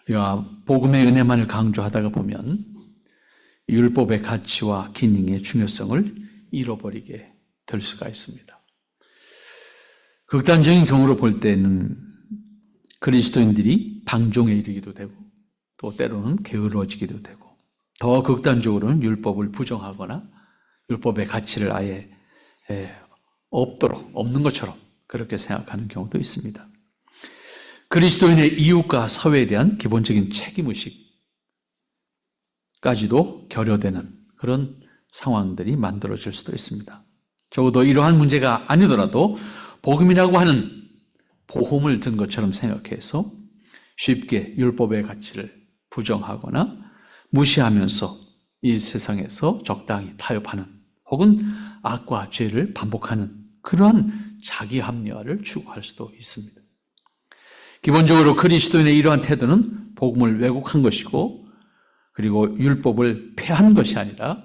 우리가 복음의 은혜만을 강조하다가 보면 율법의 가치와 기능의 중요성을 잃어버리게 될 수가 있습니다. 극단적인 경우로 볼 때는 그리스도인들이 방종에 이르기도 되고 또 때로는 게으러지기도 되고 더 극단적으로는 율법을 부정하거나 율법의 가치를 아예 없는 것처럼 그렇게 생각하는 경우도 있습니다. 그리스도인의 이웃과 사회에 대한 기본적인 책임의식까지도 결여되는 그런 상황들이 만들어질 수도 있습니다. 적어도 이러한 문제가 아니더라도 복음이라고 하는 보험을 든 것처럼 생각해서 쉽게 율법의 가치를 부정하거나 무시하면서 이 세상에서 적당히 타협하는 혹은 악과 죄를 반복하는 그러한 자기 합리화를 추구할 수도 있습니다. 기본적으로 그리스도인의 이러한 태도는 복음을 왜곡한 것이고 그리고 율법을 폐한 것이 아니라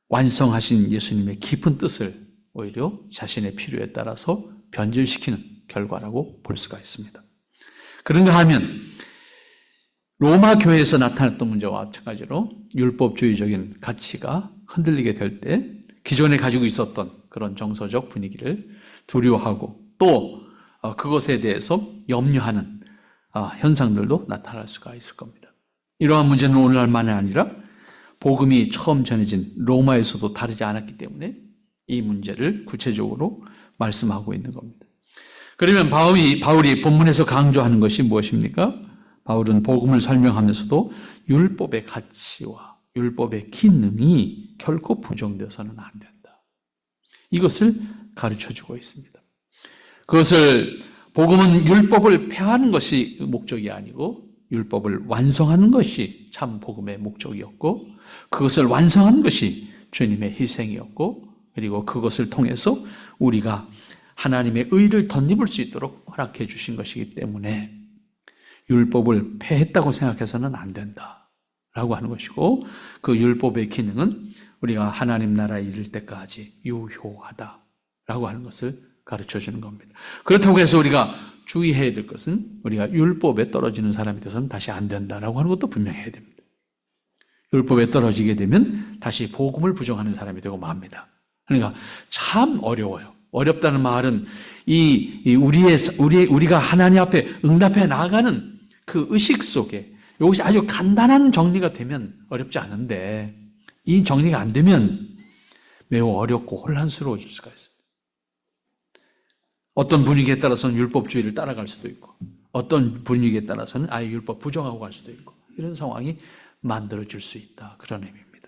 완성하신 예수님의 깊은 뜻을 오히려 자신의 필요에 따라서 변질시키는 결과라고 볼 수가 있습니다. 그런가 하면 로마 교회에서 나타났던 문제와 마찬가지로 율법주의적인 가치가 흔들리게 될 때 기존에 가지고 있었던 그런 정서적 분위기를 두려워하고 또 그것에 대해서 염려하는 현상들도 나타날 수가 있을 겁니다. 이러한 문제는 오늘날만이 아니라 복음이 처음 전해진 로마에서도 다르지 않았기 때문에 이 문제를 구체적으로 말씀하고 있는 겁니다. 그러면 바울이 본문에서 강조하는 것이 무엇입니까? 바울은 복음을 설명하면서도 율법의 가치와 율법의 기능이 결코 부정되어서는 안 된다. 이것을 가르쳐주고 있습니다. 그것을 복음은 율법을 폐하는 것이 목적이 아니고 율법을 완성하는 것이 참 복음의 목적이었고 그것을 완성하는 것이 주님의 희생이었고 그리고 그것을 통해서 우리가 하나님의 의를 덧입을 수 있도록 허락해 주신 것이기 때문에 율법을 폐했다고 생각해서는 안 된다라고 하는 것이고 그 율법의 기능은 우리가 하나님 나라에 이를 때까지 유효하다라고 하는 것을 가르쳐 주는 겁니다. 그렇다고 해서 우리가 주의해야 될 것은 우리가 율법에 떨어지는 사람이 되어서는 다시 안 된다라고 하는 것도 분명히 해야 됩니다. 율법에 떨어지게 되면 다시 복음을 부정하는 사람이 되고 맙니다. 그러니까 참 어려워요. 어렵다는 말은 우리가 하나님 앞에 응답해 나가는 그 의식 속에 이것이 아주 간단한 정리가 되면 어렵지 않은데 이 정리가 안 되면 매우 어렵고 혼란스러워질 수가 있습니다. 어떤 분위기에 따라서는 율법주의를 따라갈 수도 있고 어떤 분위기에 따라서는 아예 율법 부정하고 갈 수도 있고 이런 상황이 만들어질 수 있다. 그런 의미입니다.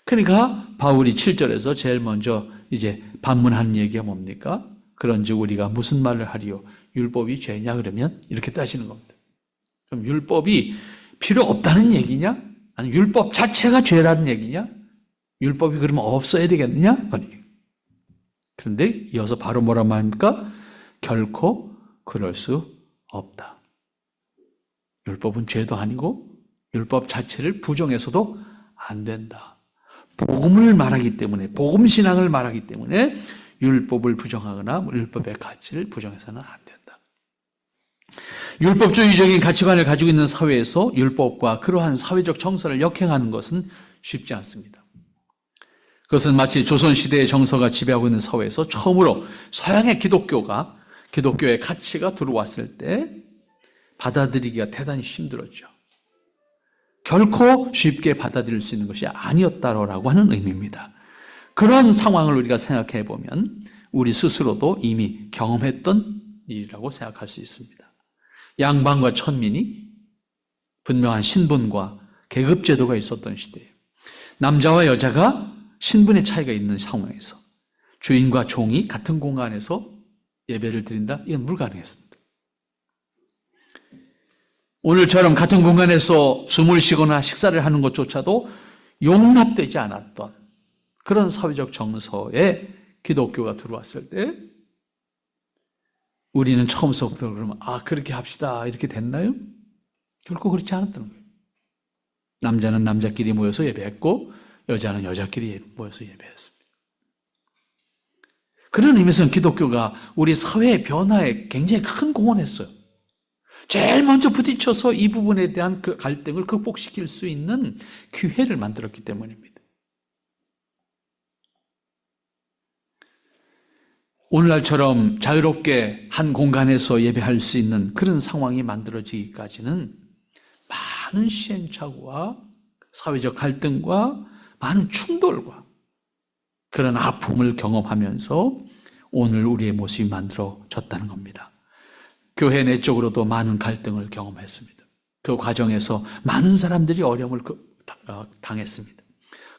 그러니까 바울이 7절에서 제일 먼저 이제 반문하는 얘기가 뭡니까? 그런즉 우리가 무슨 말을 하리요? 율법이 죄냐? 그러면 이렇게 따지는 겁니다. 그럼 율법이 필요 없다는 얘기냐? 아니 율법 자체가 죄라는 얘기냐? 율법이 그러면 없어야 되겠느냐? 그런데 이어서 바로 뭐라 말합니까? 결코 그럴 수 없다. 율법은 죄도 아니고 율법 자체를 부정해서도 안 된다. 복음을 말하기 때문에 복음 신앙을 말하기 때문에 율법을 부정하거나 율법의 가치를 부정해서는 안 된다. 율법주의적인 가치관을 가지고 있는 사회에서 율법과 그러한 사회적 정서를 역행하는 것은 쉽지 않습니다. 그것은 마치 조선시대의 정서가 지배하고 있는 사회에서 처음으로 서양의 기독교의 가치가 들어왔을 때 받아들이기가 대단히 힘들었죠. 결코 쉽게 받아들일 수 있는 것이 아니었다라고 하는 의미입니다. 그런 상황을 우리가 생각해 보면 우리 스스로도 이미 경험했던 일이라고 생각할 수 있습니다. 양반과 천민이 분명한 신분과 계급제도가 있었던 시대예요. 남자와 여자가 신분의 차이가 있는 상황에서 주인과 종이 같은 공간에서 예배를 드린다? 이건 불가능했습니다. 오늘처럼 같은 공간에서 숨을 쉬거나 식사를 하는 것조차도 용납되지 않았던 그런 사회적 정서에 기독교가 들어왔을 때 우리는 처음서부터 그러면 그렇게 합시다 이렇게 됐나요? 결코 그렇지 않았던 거예요. 남자는 남자끼리 모여서 예배했고 여자는 여자끼리 모여서 예배했습니다. 그런 의미에서는 기독교가 우리 사회의 변화에 굉장히 큰 공헌했어요. 제일 먼저 부딪혀서 이 부분에 대한 그 갈등을 극복시킬 수 있는 기회를 만들었기 때문입니다. 오늘날처럼 자유롭게 한 공간에서 예배할 수 있는 그런 상황이 만들어지기까지는 많은 시행착오와 사회적 갈등과 많은 충돌과 그런 아픔을 경험하면서 오늘 우리의 모습이 만들어졌다는 겁니다. 교회 내적으로도 많은 갈등을 경험했습니다. 그 과정에서 많은 사람들이 어려움을 당했습니다.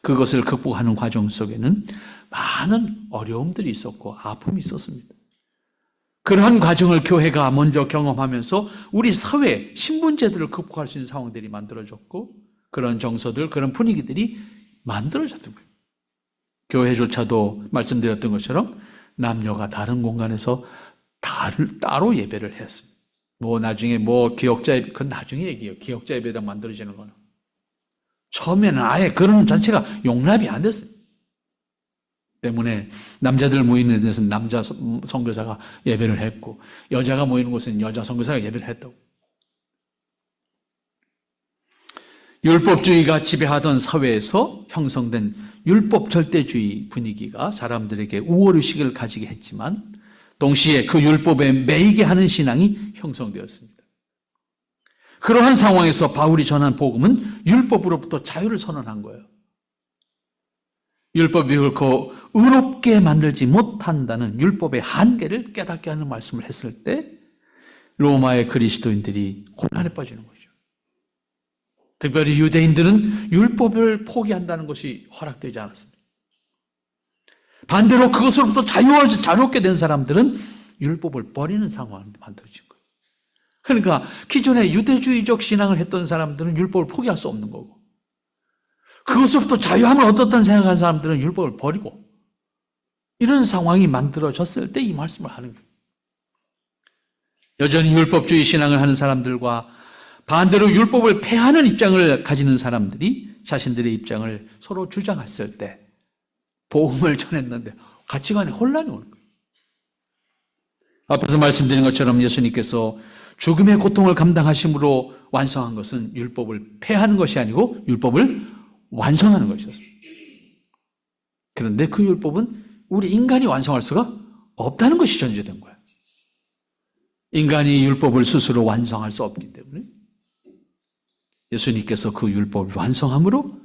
그것을 극복하는 과정 속에는 많은 어려움들이 있었고 아픔이 있었습니다. 그러한 과정을 교회가 먼저 경험하면서 우리 사회 신분제들을 극복할 수 있는 상황들이 만들어졌고 그런 정서들, 그런 분위기들이 만들어졌던 거예요. 교회조차도 말씀드렸던 것처럼 남녀가 다른 공간에서 따로 예배를 했습니다. 나중에 기억자 예배, 그건 나중에 얘기해요. 기억자 예배당 만들어지는 거는. 처음에는 아예 그런 자체가 용납이 안 됐어요. 때문에 남자들 모이는 데서는 남자 선교사가 예배를 했고 여자가 모이는 곳은 여자 선교사가 예배를 했다고. 율법주의가 지배하던 사회에서 형성된 율법 절대주의 분위기가 사람들에게 우월의식을 가지게 했지만 동시에 그 율법에 매이게 하는 신앙이 형성되었습니다. 그러한 상황에서 바울이 전한 복음은 율법으로부터 자유를 선언한 거예요. 율법이 결코 의롭게 만들지 못한다는 율법의 한계를 깨닫게 하는 말씀을 했을 때 로마의 그리스도인들이 곤란에 빠지는 거죠. 특별히 유대인들은 율법을 포기한다는 것이 허락되지 않았습니다. 반대로 그것으로부터 자유롭게 된 사람들은 율법을 버리는 상황을 만들어진 거예요. 그러니까 기존에 유대주의적 신앙을 했던 사람들은 율법을 포기할 수 없는 거고 그것으로부터 자유함을 얻었다는 생각한 사람들은 율법을 버리고 이런 상황이 만들어졌을 때 이 말씀을 하는 거예요. 여전히 율법주의 신앙을 하는 사람들과 반대로 율법을 폐하는 입장을 가지는 사람들이 자신들의 입장을 서로 주장했을 때 복음을 전했는데 가치관에 혼란이 오는 거예요. 앞에서 말씀드린 것처럼 예수님께서 죽음의 고통을 감당하심으로 완성한 것은 율법을 폐하는 것이 아니고 율법을 완성하는 것이었습니다. 그런데 그 율법은 우리 인간이 완성할 수가 없다는 것이 전제된 거예요. 인간이 율법을 스스로 완성할 수 없기 때문에 예수님께서 그 율법을 완성함으로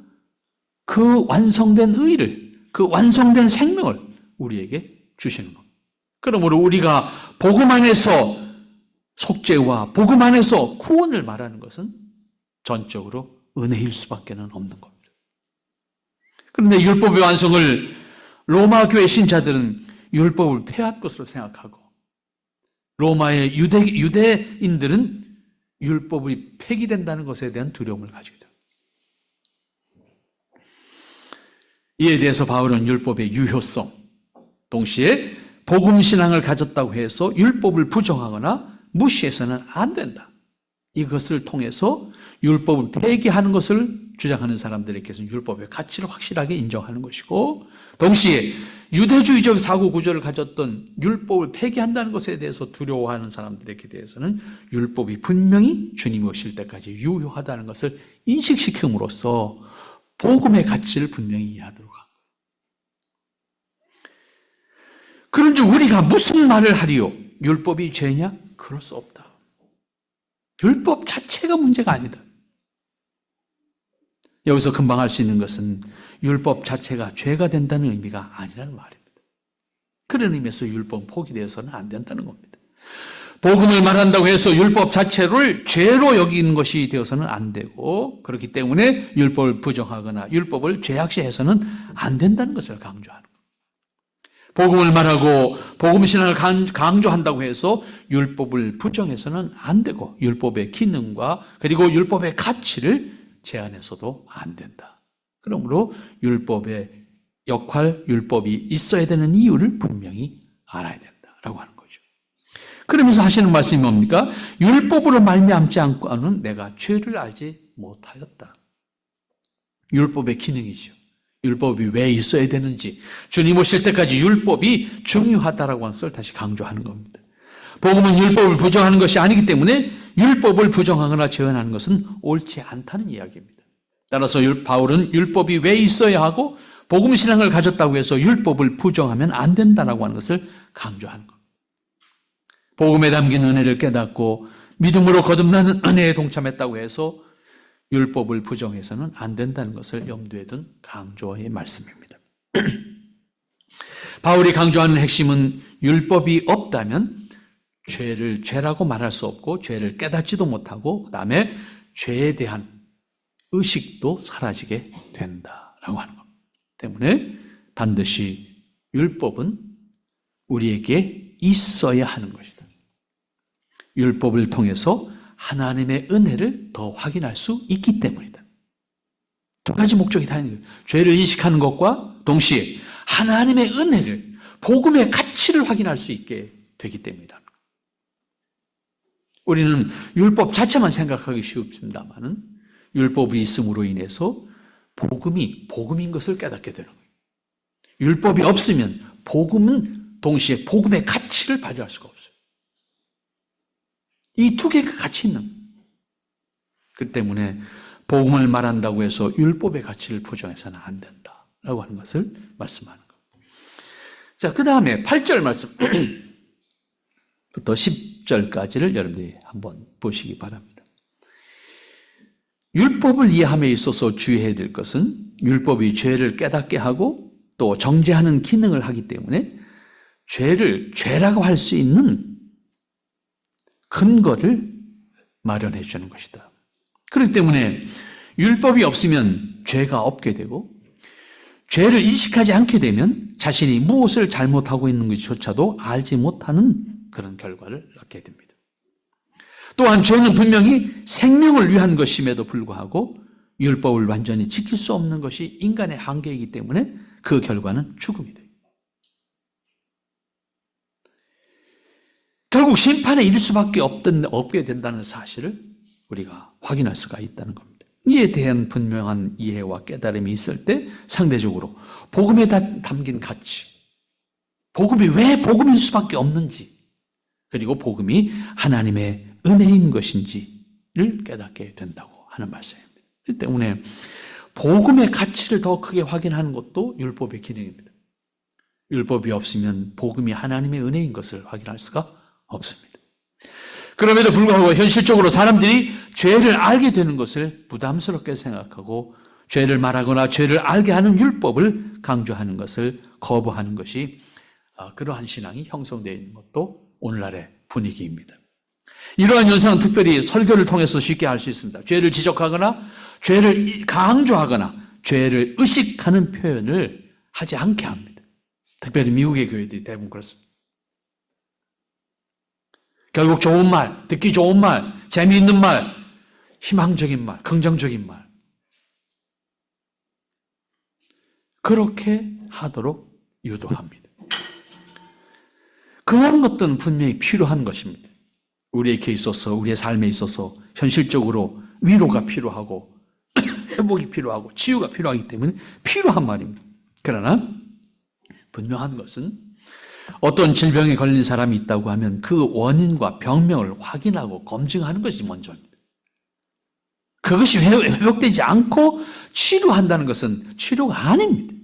그 완성된 의를, 그 완성된 생명을 우리에게 주시는 겁니다. 그러므로 우리가 복음 안에서 속죄와 복음 안에서 구원을 말하는 것은 전적으로 은혜일 수밖에 없는 겁니다. 그런데 율법의 완성을 로마 교회 신자들은 율법을 폐할 것으로 생각하고 로마의 유대인들은 율법이 폐기된다는 것에 대한 두려움을 가지게 됩니다. 이에 대해서 바울은 율법의 유효성, 동시에 복음 신앙을 가졌다고 해서 율법을 부정하거나 무시해서는 안 된다. 이것을 통해서 율법을 폐기하는 것을 주장하는 사람들에게서는 율법의 가치를 확실하게 인정하는 것이고 동시에 유대주의적 사고 구조를 가졌던 율법을 폐기한다는 것에 대해서 두려워하는 사람들에게 대해서는 율법이 분명히 주님이 오실 때까지 유효하다는 것을 인식시킴으로써 복음의 가치를 분명히 이해하도록 합니다. 그런즉 우리가 무슨 말을 하리요? 율법이 죄냐? 그럴 수 없다. 율법 자체가 문제가 아니다. 여기서 금방 할 수 있는 것은 율법 자체가 죄가 된다는 의미가 아니라는 말입니다. 그런 의미에서 율법 포기되어서는 안 된다는 겁니다. 복음을 말한다고 해서 율법 자체를 죄로 여기는 것이 되어서는 안 되고 그렇기 때문에 율법을 부정하거나 율법을 죄악시해서는 안 된다는 것을 강조하는 겁니다. 복음을 말하고 복음 신앙을 강조한다고 해서 율법을 부정해서는 안 되고 율법의 기능과 그리고 율법의 가치를 제한해서도 안 된다. 그러므로 율법의 역할, 율법이 있어야 되는 이유를 분명히 알아야 된다라고 하는 거죠. 그러면서 하시는 말씀이 뭡니까? 율법으로 말미암지 않고는 내가 죄를 알지 못하였다. 율법의 기능이죠. 율법이 왜 있어야 되는지 주님 오실 때까지 율법이 중요하다라고 하는 것을 다시 강조하는 겁니다. 복음은 율법을 부정하는 것이 아니기 때문에 율법을 부정하거나 제한하는 것은 옳지 않다는 이야기입니다. 따라서 바울은 율법이 왜 있어야 하고 복음 신앙을 가졌다고 해서 율법을 부정하면 안 된다라고 하는 것을 강조하는 것. 복음에 담긴 은혜를 깨닫고 믿음으로 거듭나는 은혜에 동참했다고 해서 율법을 부정해서는 안 된다는 것을 염두에 둔 강조의 말씀입니다. 바울이 강조하는 핵심은 율법이 없다면 죄를 죄라고 말할 수 없고 죄를 깨닫지도 못하고 그다음에 죄에 대한 의식도 사라지게 된다라고 하는 것 때문에 반드시 율법은 우리에게 있어야 하는 것이다. 율법을 통해서 하나님의 은혜를 더 확인할 수 있기 때문이다. 두 가지 목적이 다 있는 거예요. 죄를 인식하는 것과 동시에 하나님의 은혜를, 복음의 가치를 확인할 수 있게 되기 때문이다. 우리는 율법 자체만 생각하기 쉽습니다만은 율법이 있음으로 인해서 복음이 복음인 것을 깨닫게 되는 거예요. 율법이 없으면 복음은 동시에 복음의 가치를 발휘할 수가 없어요. 이 두 개가 같이 있는 거예요. 그 때문에 복음을 말한다고 해서 율법의 가치를 부정해서는 안 된다라고 하는 것을 말씀하는 거예요. 자, 그 다음에 8절 말씀부터 10절까지를 여러분들이 한번 보시기 바랍니다. 율법을 이해함에 있어서 주의해야 될 것은 율법이 죄를 깨닫게 하고 또 정죄하는 기능을 하기 때문에 죄를 죄라고 할 수 있는 근거를 마련해 주는 것이다. 그렇기 때문에 율법이 없으면 죄가 없게 되고 죄를 인식하지 않게 되면 자신이 무엇을 잘못하고 있는 것조차도 알지 못하는 그런 결과를 낳게 됩니다. 또한 죄는 분명히 생명을 위한 것임에도 불구하고 율법을 완전히 지킬 수 없는 것이 인간의 한계이기 때문에 그 결과는 죽음이 돼요. 결국 심판에 이를 수밖에 없게 된다는 사실을 우리가 확인할 수가 있다는 겁니다. 이에 대한 분명한 이해와 깨달음이 있을 때 상대적으로 복음에 담긴 가치, 복음이 왜 복음일 수밖에 없는지, 그리고 복음이 하나님의 은혜인 것인지를 깨닫게 된다고 하는 말씀입니다. 그렇기 때문에 복음의 가치를 더 크게 확인하는 것도 율법의 기능입니다. 율법이 없으면 복음이 하나님의 은혜인 것을 확인할 수가 없습니다. 그럼에도 불구하고 현실적으로 사람들이 죄를 알게 되는 것을 부담스럽게 생각하고 죄를 말하거나 죄를 알게 하는 율법을 강조하는 것을 거부하는 것이 그러한 신앙이 형성되어 있는 것도 오늘날의 분위기입니다. 이러한 현상은 특별히 설교를 통해서 쉽게 알 수 있습니다. 죄를 지적하거나 죄를 강조하거나 죄를 의식하는 표현을 하지 않게 합니다. 특별히 미국의 교회들이 대부분 그렇습니다. 결국 좋은 말, 듣기 좋은 말, 재미있는 말, 희망적인 말, 긍정적인 말, 그렇게 하도록 유도합니다. 그런 것들은 분명히 필요한 것입니다. 우리에게 있어서, 우리의 삶에 있어서 현실적으로 위로가 필요하고 회복이 필요하고 치유가 필요하기 때문에 필요한 말입니다. 그러나 분명한 것은 어떤 질병에 걸린 사람이 있다고 하면 그 원인과 병명을 확인하고 검증하는 것이 먼저입니다. 그것이 회복되지 않고 치료한다는 것은 치료가 아닙니다.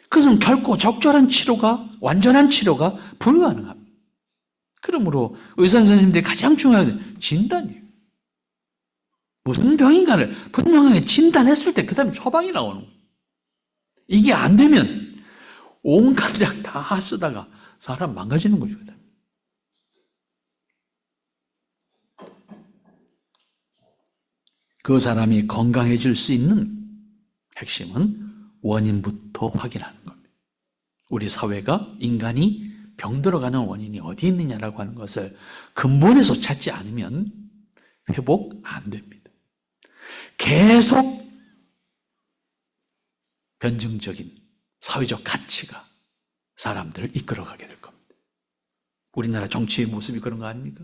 그것은 결코 적절한 치료가, 완전한 치료가 불가능합니다. 그러므로 의사 선생님들이 가장 중요한 건 진단이에요. 무슨 병인가를 분명하게 진단했을 때 그 다음에 처방이 나오는 거예요. 이게 안 되면 온갖 약 다 쓰다가 사람 망가지는 거죠. 그 사람이 건강해질 수 있는 핵심은 원인부터 확인하는 겁니다. 우리 사회가 인간이 병들어가는 원인이 어디 있느냐라고 하는 것을 근본에서 찾지 않으면 회복 안 됩니다. 계속 변증적인 사회적 가치가 사람들을 이끌어가게 될 겁니다. 우리나라 정치의 모습이 그런 거 아닙니까?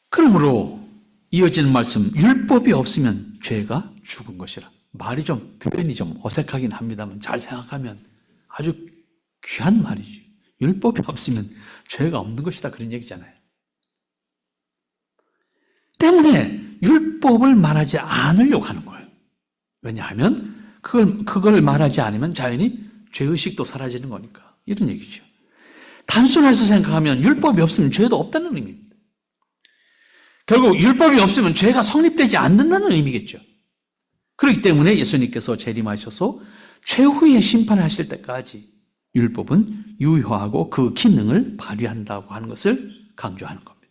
그러므로 이어지는 말씀, 율법이 없으면 죄가 죽은 것이라. 말이 좀 표현이 좀 어색하긴 합니다만 잘 생각하면 아주 귀한 말이지. 율법이 없으면 죄가 없는 것이다 그런 얘기잖아요. 때문에 율법을 말하지 않으려고 하는 거예요. 왜냐하면 그걸 말하지 않으면 자연히 죄의식도 사라지는 거니까. 이런 얘기죠. 단순해서 생각하면 율법이 없으면 죄도 없다는 의미입니다. 결국 율법이 없으면 죄가 성립되지 않는다는 의미겠죠. 그렇기 때문에 예수님께서 재림하셔서 최후의 심판을 하실 때까지 율법은 유효하고 그 기능을 발휘한다고 하는 것을 강조하는 겁니다.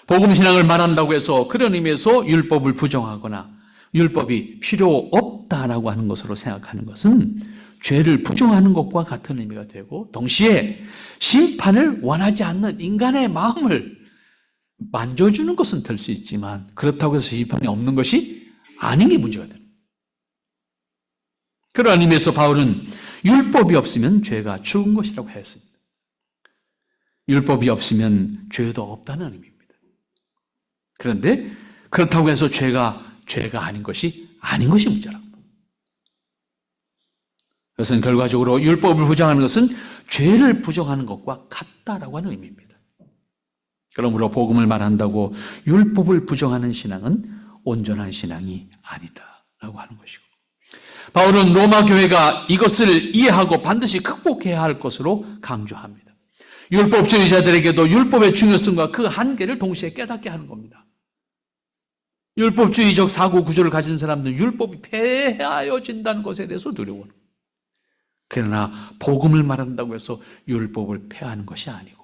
복음신앙을 말한다고 해서 그런 의미에서 율법을 부정하거나 율법이 필요 없다라고 하는 것으로 생각하는 것은 죄를 부정하는 것과 같은 의미가 되고 동시에 심판을 원하지 않는 인간의 마음을 만져주는 것은 될 수 있지만 그렇다고 해서 심판이 없는 것이 아닌 게 문제가 됩니다. 그러한 의미에서 바울은 율법이 없으면 죄가 죽은 것이라고 했습니다. 율법이 없으면 죄도 없다는 의미입니다. 그런데 그렇다고 해서 죄가 아닌 것이 문제라고. 그것은 결과적으로 율법을 부정하는 것은 죄를 부정하는 것과 같다라고 하는 의미입니다. 그러므로 복음을 말한다고 율법을 부정하는 신앙은 온전한 신앙이 아니다라고 하는 것이고, 바울은 로마 교회가 이것을 이해하고 반드시 극복해야 할 것으로 강조합니다. 율법주의자들에게도 율법의 중요성과 그 한계를 동시에 깨닫게 하는 겁니다. 율법주의적 사고 구조를 가진 사람들은 율법이 폐하여진다는 것에 대해서 두려워해요. 그러나 복음을 말한다고 해서 율법을 폐하는 것이 아니고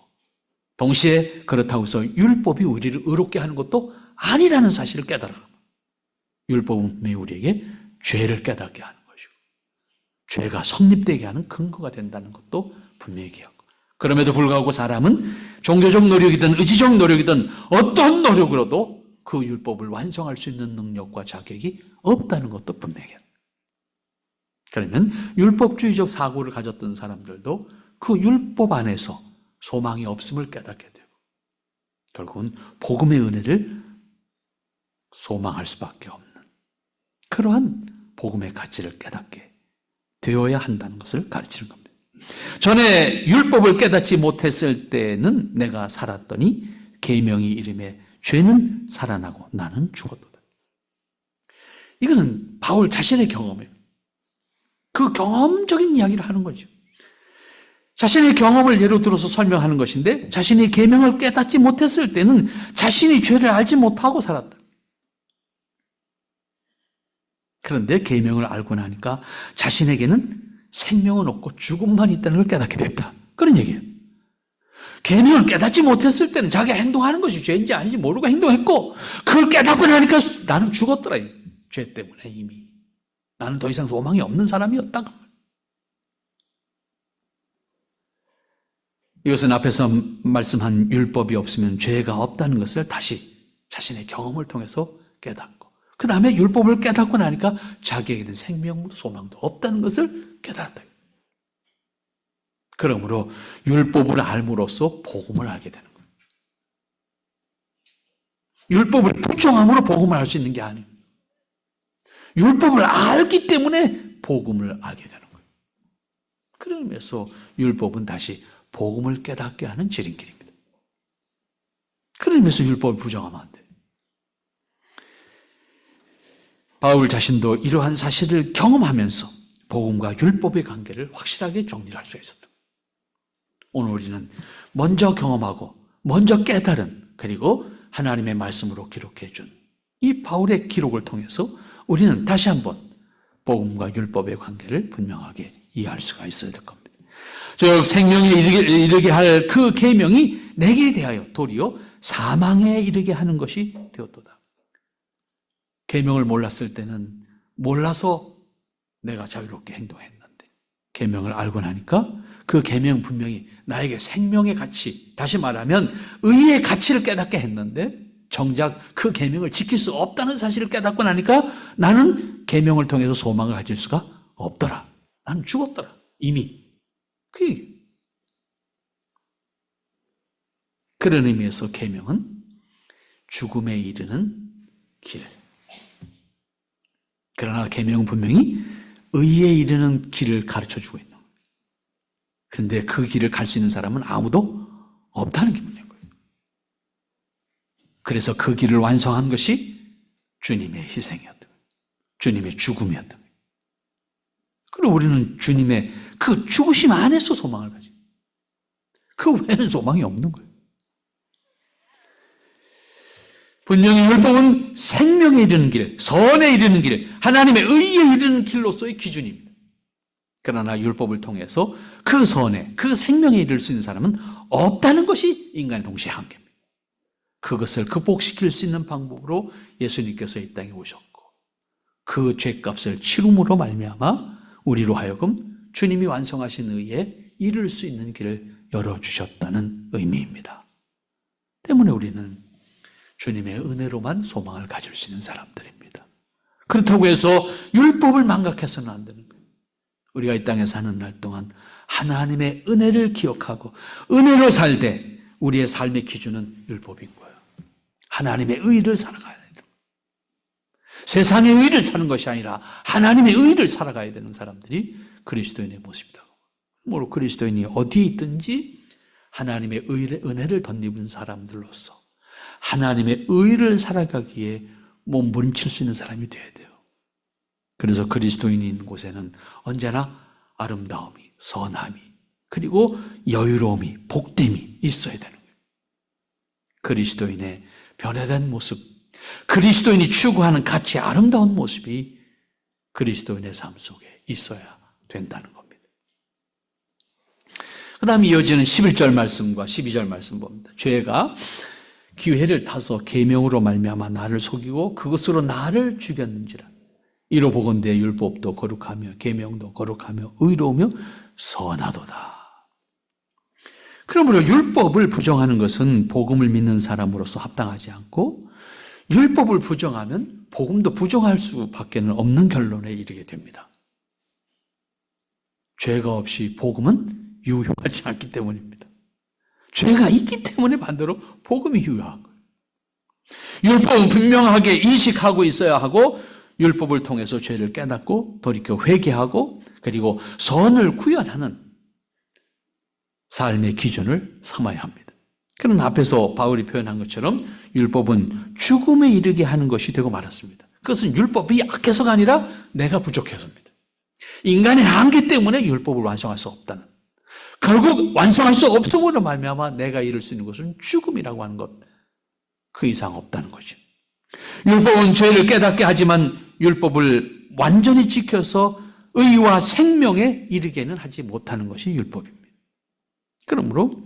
동시에 그렇다고 해서 율법이 우리를 의롭게 하는 것도 아니라는 사실을 깨달아요. 율법은 분명히 우리에게 죄를 깨닫게 하는 것이고 죄가 성립되게 하는 근거가 된다는 것도 분명히 기억하고, 그럼에도 불구하고 사람은 종교적 노력이든 의지적 노력이든 어떤 노력으로도 그 율법을 완성할 수 있는 능력과 자격이 없다는 것도 분명해요. 그러면 율법주의적 사고를 가졌던 사람들도 그 율법 안에서 소망이 없음을 깨닫게 되고 결국은 복음의 은혜를 소망할 수밖에 없는 그러한 복음의 가치를 깨닫게 되어야 한다는 것을 가르치는 겁니다. 전에 율법을 깨닫지 못했을 때는 내가 살았더니 계명이 이름에 죄는 살아나고 나는 죽었도다. 이것은 바울 자신의 경험이에요. 그 경험적인 이야기를 하는 거죠. 자신의 경험을 예로 들어서 설명하는 것인데 자신이 계명을 깨닫지 못했을 때는 자신이 죄를 알지 못하고 살았다. 그런데 계명을 알고 나니까 자신에게는 생명은 없고 죽음만 있다는 걸 깨닫게 됐다. 그런 얘기예요. 계명을 깨닫지 못했을 때는 자기가 행동하는 것이 죄인지 아닌지 모르고 행동했고 그걸 깨닫고 나니까 나는 죽었더라. 죄 때문에 이미. 나는 더 이상 소망이 없는 사람이었다. 이것은 앞에서 말씀한 율법이 없으면 죄가 없다는 것을 다시 자신의 경험을 통해서 깨닫고 그 다음에 율법을 깨닫고 나니까 자기에게는 생명도 소망도 없다는 것을 깨달았다. 그러므로 율법을 알므로써 복음을 알게 되는 거예요. 율법을 부정함으로 복음을 알 수 있는 게 아니에요. 율법을 알기 때문에 복음을 알게 되는 거예요. 그런 의미에서 율법은 다시 복음을 깨닫게 하는 지름길입니다. 그런 의미에서 율법을 부정하면 안 돼요. 바울 자신도 이러한 사실을 경험하면서 복음과 율법의 관계를 확실하게 정리할 수 있었다. 오늘 우리는 먼저 경험하고 먼저 깨달은 그리고 하나님의 말씀으로 기록해 준 이 바울의 기록을 통해서 우리는 다시 한번 복음과 율법의 관계를 분명하게 이해할 수가 있어야 될 겁니다. 즉 생명에 이르게 할 그 계명이 내게 대하여 도리어 사망에 이르게 하는 것이 되었도다. 계명을 몰랐을 때는 몰라서 내가 자유롭게 행동했는데 계명을 알고 나니까 그 계명 분명히 나에게 생명의 가치, 다시 말하면 의의 가치를 깨닫게 했는데 정작 그 계명을 지킬 수 없다는 사실을 깨닫고 나니까 나는 계명을 통해서 소망을 가질 수가 없더라. 나는 죽었더라. 이미. 그런 의미에서 계명은 죽음에 이르는 길. 그러나 계명은 분명히 의에 이르는 길을 가르쳐주고 있는 거예요. 그런데 그 길을 갈 수 있는 사람은 아무도 없다는 게 문제인 거예요. 그래서 그 길을 완성한 것이 주님의 희생이었던 거예요. 주님의 죽음이었던 거예요. 그리고 우리는 주님의 그 죽으심 안에서 소망을 가지고 그 외에는 소망이 없는 거예요. 분명히 율법은 생명에 이르는 길, 선에 이르는 길, 하나님의 의에 이르는 길로서의 기준입니다. 그러나 율법을 통해서 그 선에, 그 생명에 이를 수 있는 사람은 없다는 것이 인간의 동시에 한계입니다. 그것을 극복시킬 수 있는 방법으로 예수님께서 이 땅에 오셨고 그 죄값을 치rum으로 말미암아 우리로 하여금 주님이 완성하신 의에 이를 수 있는 길을 열어주셨다는 의미입니다. 때문에 우리는 주님의 은혜로만 소망을 가질 수 있는 사람들입니다. 그렇다고 해서 율법을 망각해서는 안 되는 거예요. 우리가 이 땅에 사는 날 동안 하나님의 은혜를 기억하고 은혜로 살되 우리의 삶의 기준은 율법인 거예요. 하나님의 의를 살아가야 돼요. 세상의 의를 사는 것이 아니라 하나님의 의를 살아가야 되는 사람들이 그리스도인의 모습이다. 뭐로 그리스도인이 어디에 있든지 하나님의 은혜를 덧입은 사람들로서 하나님의 의를 살아가기에 몸부림칠 수 있는 사람이 되어야 돼요. 그래서 그리스도인이 있는 곳에는 언제나 아름다움이, 선함이, 그리고 여유로움이, 복됨이 있어야 되는 거예요. 그리스도인의 변화된 모습, 그리스도인이 추구하는 가치 아름다운 모습이 그리스도인의 삶 속에 있어야 된다는 겁니다. 그 다음 이어지는 11절 말씀과 12절 말씀 봅니다. 죄가 기회를 타서 계명으로 말미암아 나를 속이고 그것으로 나를 죽였는지라. 이로 보건대 율법도 거룩하며 계명도 거룩하며 의로우며 선하도다. 그러므로 율법을 부정하는 것은 복음을 믿는 사람으로서 합당하지 않고 율법을 부정하면 복음도 부정할 수밖에 없는 결론에 이르게 됩니다. 죄가 없이 복음은 유효하지 않기 때문입니다. 죄가 있기 때문에 반대로 복음이 유효한 거예요. 율법은 분명하게 인식하고 있어야 하고 율법을 통해서 죄를 깨닫고 돌이켜 회개하고 그리고 선을 구현하는 삶의 기준을 삼아야 합니다. 그런 앞에서 바울이 표현한 것처럼 율법은 죽음에 이르게 하는 것이 되고 말았습니다. 그것은 율법이 악해서가 아니라 내가 부족해서입니다. 인간의 한계 때문에 율법을 완성할 수 없다는, 결국 완성할 수 없음으로 말미암아 내가 이룰 수 있는 것은 죽음이라고 하는 것, 그 이상 없다는 거죠. 율법은 죄를 깨닫게 하지만 율법을 완전히 지켜서 의와 생명에 이르게는 하지 못하는 것이 율법입니다. 그러므로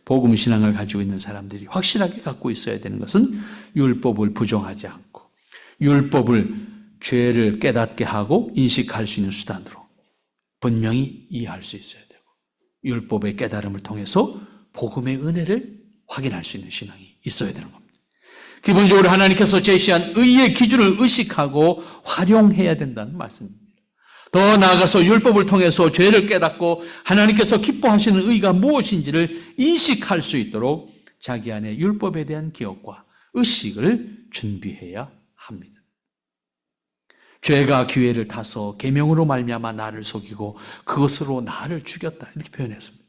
복음 신앙을 가지고 있는 사람들이 확실하게 갖고 있어야 되는 것은 율법을 부정하지 않고 율법을 죄를 깨닫게 하고 인식할 수 있는 수단으로 분명히 이해할 수 있어야 되고 율법의 깨달음을 통해서 복음의 은혜를 확인할 수 있는 신앙이 있어야 되는 겁니다. 기본적으로 하나님께서 제시한 의의 기준을 의식하고 활용해야 된다는 말씀입니다. 더 나아가서 율법을 통해서 죄를 깨닫고 하나님께서 기뻐하시는 의가 무엇인지를 인식할 수 있도록 자기 안에 율법에 대한 기억과 의식을 준비해야 합니다. 죄가 기회를 타서 계명으로 말미암아 나를 속이고 그것으로 나를 죽였다, 이렇게 표현했습니다.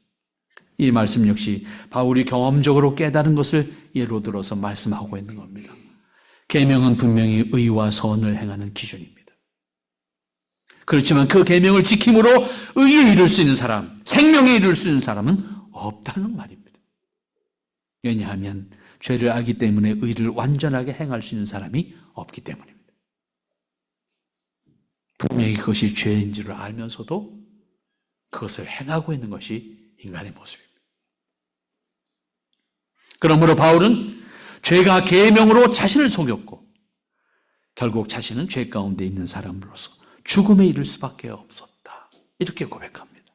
이 말씀 역시 바울이 경험적으로 깨달은 것을 예로 들어서 말씀하고 있는 겁니다. 계명은 분명히 의와 선을 행하는 기준입니다. 그렇지만 그 계명을 지킴으로 의에 이를 수 있는 사람, 생명에 이를 수 있는 사람은 없다는 말입니다. 왜냐하면 죄를 알기 때문에 의를 완전하게 행할 수 있는 사람이 없기 때문입니다. 분명히 그것이 죄인 줄을 알면서도 그것을 행하고 있는 것이 인간의 모습입니다. 그러므로 바울은 죄가 계명으로 자신을 속였고 결국 자신은 죄 가운데 있는 사람으로서 죽음에 이를 수밖에 없었다, 이렇게 고백합니다.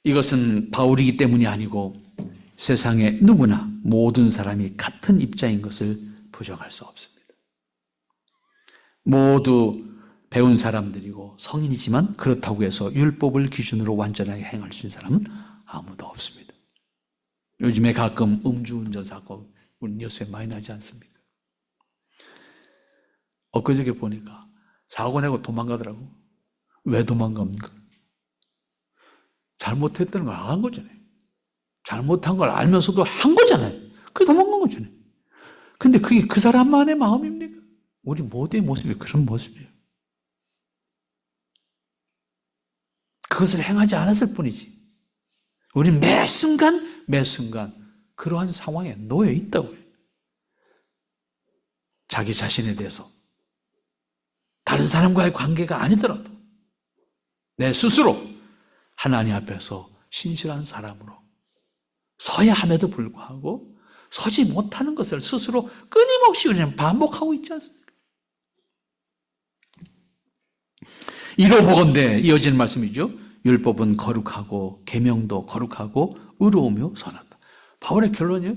이것은 바울이기 때문이 아니고 세상의 누구나 모든 사람이 같은 입장인 것을 부정할 수 없습니다. 모두 배운 사람들이고 성인이지만 그렇다고 해서 율법을 기준으로 완전하게 행할 수 있는 사람은 아무도 없습니다. 요즘에 가끔 음주운전 사건 우리 뉴스에 많이 나지 않습니까? 엊그저께 보니까 사고 내고 도망가더라고. 왜 도망갑니까? 잘못했다는 걸 안 거잖아요. 잘못한 걸 알면서도 한 거잖아요. 그게 도망간 거잖아요. 근데 그게 그 사람만의 마음입니까? 우리 모두의 모습이 그런 모습이에요. 그것을 행하지 않았을 뿐이지. 우리는 매 순간 그러한 상황에 놓여 있다고요. 자기 자신에 대해서 다른 사람과의 관계가 아니더라도 내 스스로 하나님 앞에서 신실한 사람으로 서야 함에도 불구하고 서지 못하는 것을 스스로 끊임없이 우리는 반복하고 있지 않습니까? 이로 보건대 이어지는 말씀이죠. 율법은 거룩하고 계명도 거룩하고 의로우며 선하다. 바울의 결론이요.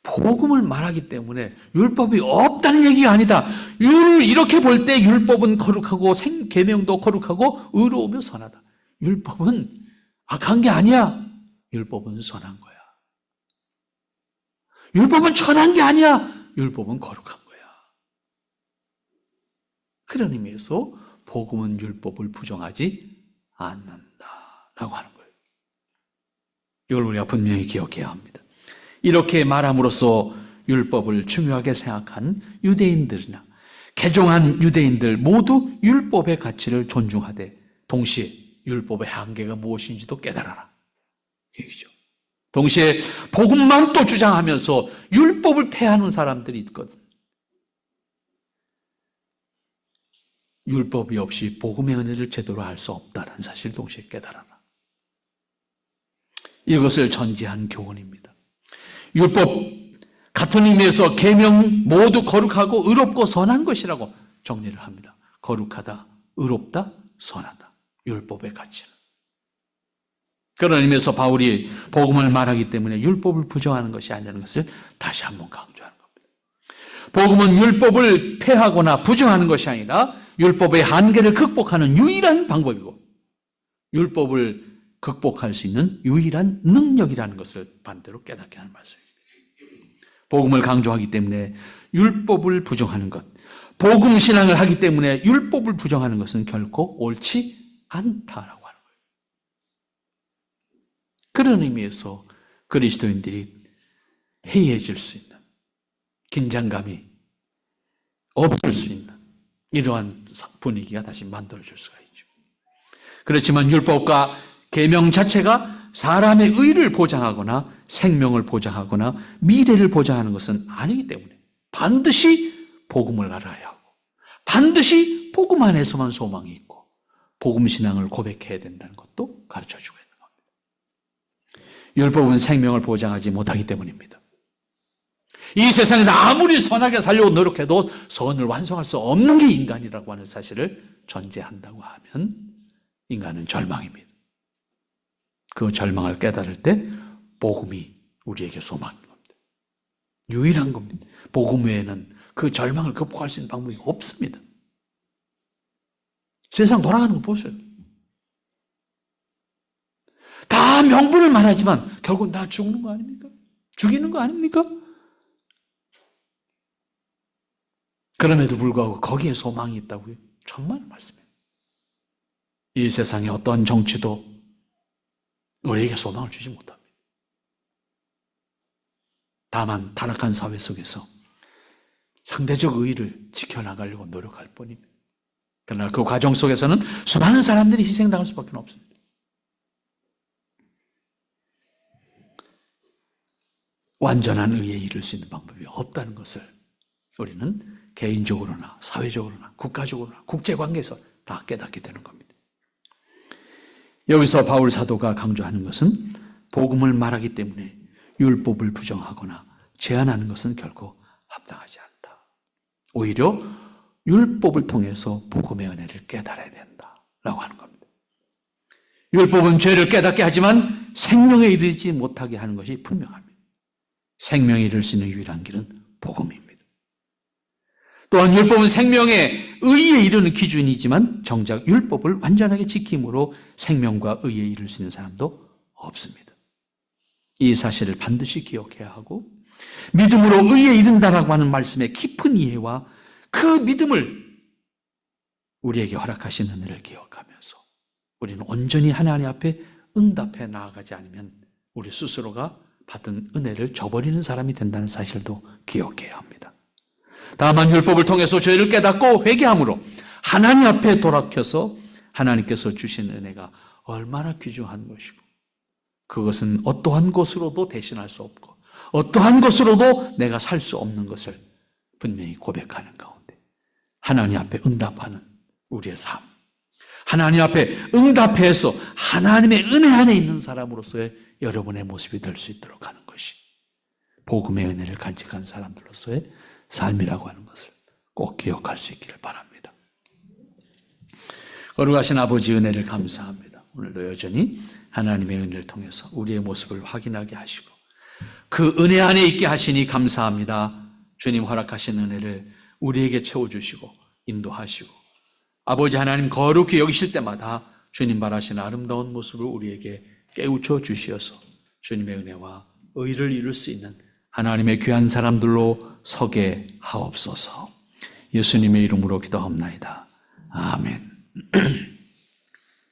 복음을 말하기 때문에 율법이 없다는 얘기가 아니다. 이렇게 볼 때 율법은 거룩하고 계명도 거룩하고 의로우며 선하다. 율법은 악한 게 아니야. 율법은 선한 거야. 율법은 천한 게 아니야. 율법은 거룩한 거야. 그런 의미에서 복음은 율법을 부정하지 않는다라고 하는 거예요. 이걸 우리가 분명히 기억해야 합니다. 이렇게 말함으로써 율법을 중요하게 생각한 유대인들이나 개종한 유대인들 모두 율법의 가치를 존중하되 동시에 율법의 한계가 무엇인지도 깨달아라. 얘기죠. 동시에 복음만 또 주장하면서 율법을 폐하는 사람들이 있거든. 율법이 없이 복음의 은혜를 제대로 알 수 없다는 사실을 동시에 깨달아라. 이것을 전제한 교훈입니다. 율법 같은 의미에서 계명 모두 거룩하고 의롭고 선한 것이라고 정리를 합니다. 거룩하다, 의롭다, 선하다. 율법의 가치는. 그런 의미에서 바울이 복음을 말하기 때문에 율법을 부정하는 것이 아니라는 것을 다시 한번 강조하는 겁니다. 복음은 율법을 폐하거나 부정하는 것이 아니라 율법의 한계를 극복하는 유일한 방법이고 율법을 극복할 수 있는 유일한 능력이라는 것을 반대로 깨닫게 하는 말씀입니다. 복음을 강조하기 때문에 율법을 부정하는 것, 복음 신앙을 하기 때문에 율법을 부정하는 것은 결코 옳지 않다라고 하는 거예요. 그런 의미에서 그리스도인들이 해이해질 수 있는, 긴장감이 없을 수 있는 이러한 분위기가 다시 만들어질 수가 있죠. 그렇지만 율법과 계명 자체가 사람의 의를 보장하거나 생명을 보장하거나 미래를 보장하는 것은 아니기 때문에 반드시 복음을 알아야 하고 반드시 복음 안에서만 소망이 있고 복음 신앙을 고백해야 된다는 것도 가르쳐주고 있는 겁니다. 율법은 생명을 보장하지 못하기 때문입니다. 이 세상에서 아무리 선하게 살려고 노력해도 선을 완성할 수 없는 게 인간이라고 하는 사실을 전제한다고 하면 인간은 절망입니다. 그 절망을 깨달을 때 복음이 우리에게 소망인 겁니다. 유일한 겁니다. 복음 외에는 그 절망을 극복할 수 있는 방법이 없습니다. 세상 돌아가는 거 보세요. 다 명분을 말하지만 결국 다 죽는 거 아닙니까? 죽이는 거 아닙니까? 그럼에도 불구하고 거기에 소망이 있다고요? 정말 말씀이에요. 이 세상의 어떤 정치도 우리에게 소망을 주지 못합니다. 다만 타락한 사회 속에서 상대적 의의를 지켜나가려고 노력할 뿐입니다. 그러나 그 과정 속에서는 수많은 사람들이 희생당할 수밖에 없습니다. 완전한 의의에 이를 수 있는 방법이 없다는 것을 우리는 개인적으로나 사회적으로나 국가적으로나 국제관계에서 다 깨닫게 되는 겁니다. 여기서 바울 사도가 강조하는 것은 복음을 말하기 때문에 율법을 부정하거나 제한하는 것은 결코 합당하지 않다. 오히려 율법을 통해서 복음의 은혜를 깨달아야 된다라고 하는 겁니다. 율법은 죄를 깨닫게 하지만 생명에 이르지 못하게 하는 것이 분명합니다. 생명에 이를 수 있는 유일한 길은 복음입니다. 또한 율법은 생명의 의에 이르는 기준이지만 정작 율법을 완전하게 지킴으로 생명과 의에 이를 수 있는 사람도 없습니다. 이 사실을 반드시 기억해야 하고 믿음으로 의에 이른다라고 하는 말씀의 깊은 이해와 그 믿음을 우리에게 허락하신 은혜를 기억하면서 우리는 온전히 하나님 앞에 응답해 나아가지 않으면 우리 스스로가 받은 은혜를 저버리는 사람이 된다는 사실도 기억해야 합니다. 다만 율법을 통해서 죄를 깨닫고 회개함으로 하나님 앞에 돌아켜서 하나님께서 주신 은혜가 얼마나 귀중한 것이고 그것은 어떠한 것으로도 대신할 수 없고 어떠한 것으로도 내가 살 수 없는 것을 분명히 고백하는 가운데 하나님 앞에 응답하는 우리의 삶, 하나님 앞에 응답해서 하나님의 은혜 안에 있는 사람으로서의 여러분의 모습이 될 수 있도록 하는 것이 복음의 은혜를 간직한 사람들로서의 삶이라고 하는 것을 꼭 기억할 수 있기를 바랍니다. 거룩하신 아버지 은혜를 감사합니다. 오늘도 여전히 하나님의 은혜를 통해서 우리의 모습을 확인하게 하시고 그 은혜 안에 있게 하시니 감사합니다. 주님 허락하신 은혜를 우리에게 채워주시고 인도하시고 아버지 하나님 거룩히 여기실 때마다 주님 바라시는 아름다운 모습을 우리에게 깨우쳐 주시어서 주님의 은혜와 의를 이룰 수 있는 하나님의 귀한 사람들로 서게 하옵소서. 예수님의 이름으로 기도합나이다. 아멘.